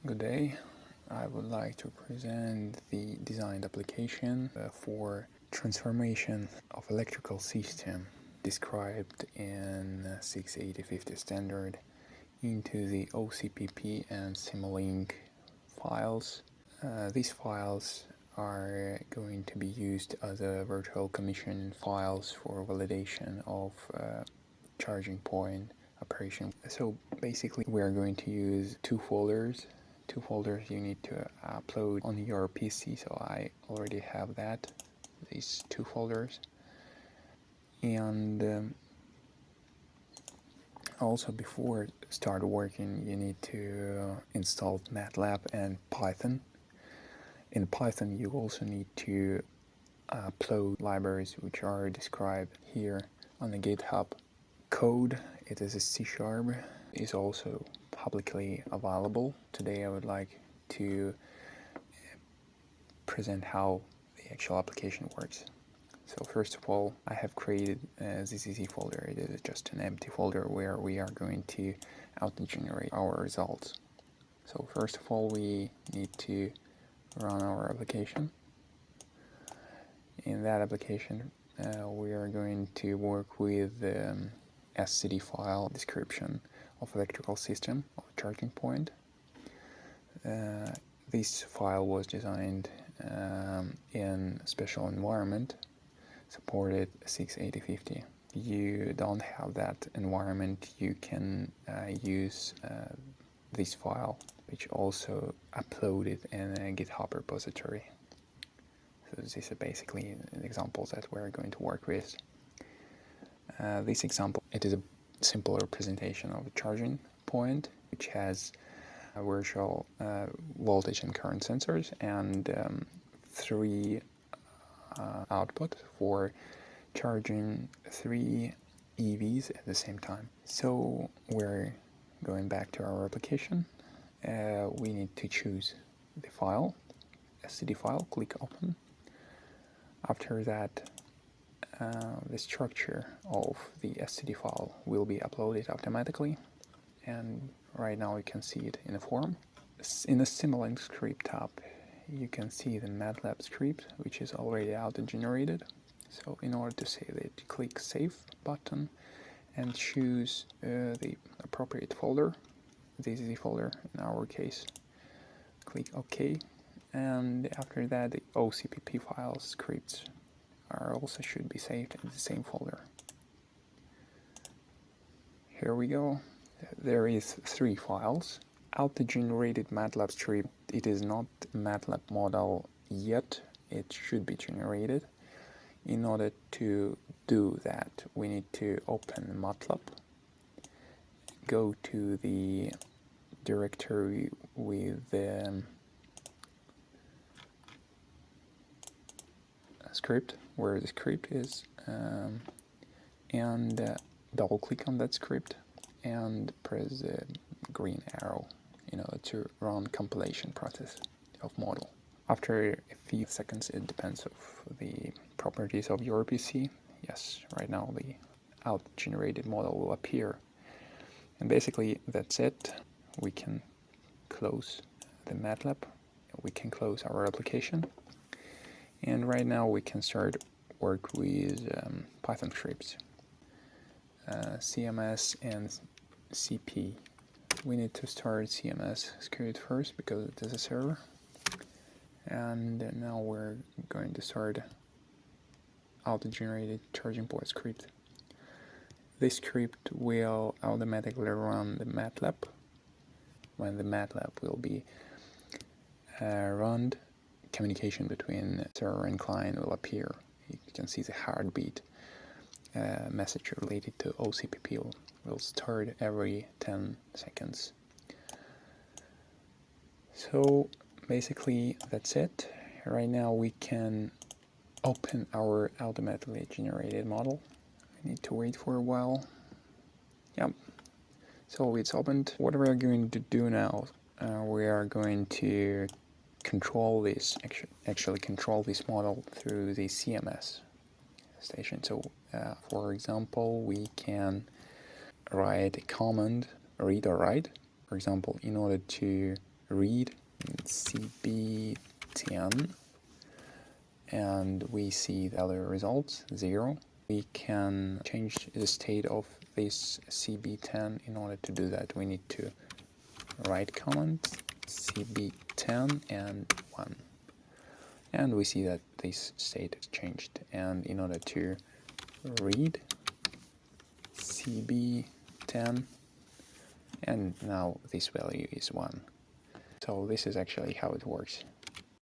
Good day. I would like to present the designed application for transformation of electrical system described in 68050 standard into the OCPP and SIMULINK files. These files are going to be used as a virtual commission files for validation of charging point operation. So basically we are going to use two folders you need to upload on your PC, so I already have these two folders. And also before start working you need to install MATLAB and Python. In Python you also need to upload libraries which are described here on the GitHub. Code, it is a C#, is also publicly available. Today I would like to present how the actual application works. So first of all, I have created a ZZZ folder. It is just an empty folder where we are going to auto-generate our results. So first of all, we need to run our application. In that application, we are going to work with the SCD file description of electrical system of charging point. This file was designed in a special environment, supported 68050. You don't have that environment, you can use this file, which also uploaded in a GitHub repository. So these are basically examples that we're going to work with. This example, it is a simple representation of a charging point, which has a virtual voltage and current sensors and three output for charging three EVs at the same time. So we're going back to our application. We need to choose the file, SCD file, click open. After that, the structure of the SCD file will be uploaded automatically, and right now you can see it in a form. In the SIMULINK script tab, you can see the MATLAB script, which is already auto-generated. So in order to save it, click Save button and choose the appropriate folder, the ZZZ folder in our case. Click OK, and after that the OCPP file scripts are also should be saved in the same folder. Here we go. There is three files. Auto-generated MATLAB script, it is not MATLAB model yet, it should be generated. In order to do that, we need to open MATLAB, go to the directory with the script, where the script is, and double click on that script and press the green arrow in order to run compilation process of model. After a few seconds, it depends of the properties of your PC. Yes, right now the auto-generated model will appear. And basically that's it. We can close the MATLAB, we can close our application, and right now we can start work with Python scripts. CMS and CP. We need to start CMS script first because it is a server. And now we're going to start auto-generated charging point script. This script will automatically run the MATLAB. When the MATLAB will be run, communication between server and client will appear. You can see the heartbeat message related to OCPP will start every 10 seconds. So basically that's it. Right now we can open our automatically generated model. We need to wait for a while. Yep. So it's opened. What we are going to do now, we are going to control this, actually control this model through the CMS station. So for example, we can write a command, read or write. For example, in order to read CB10, and we see the other results, 0. We can change the state of this CB10. In order to do that, we need to write comment CB10 and 1. And we see that this state is changed. And in order to read CB10, and now this value is 1. So this is actually how it works.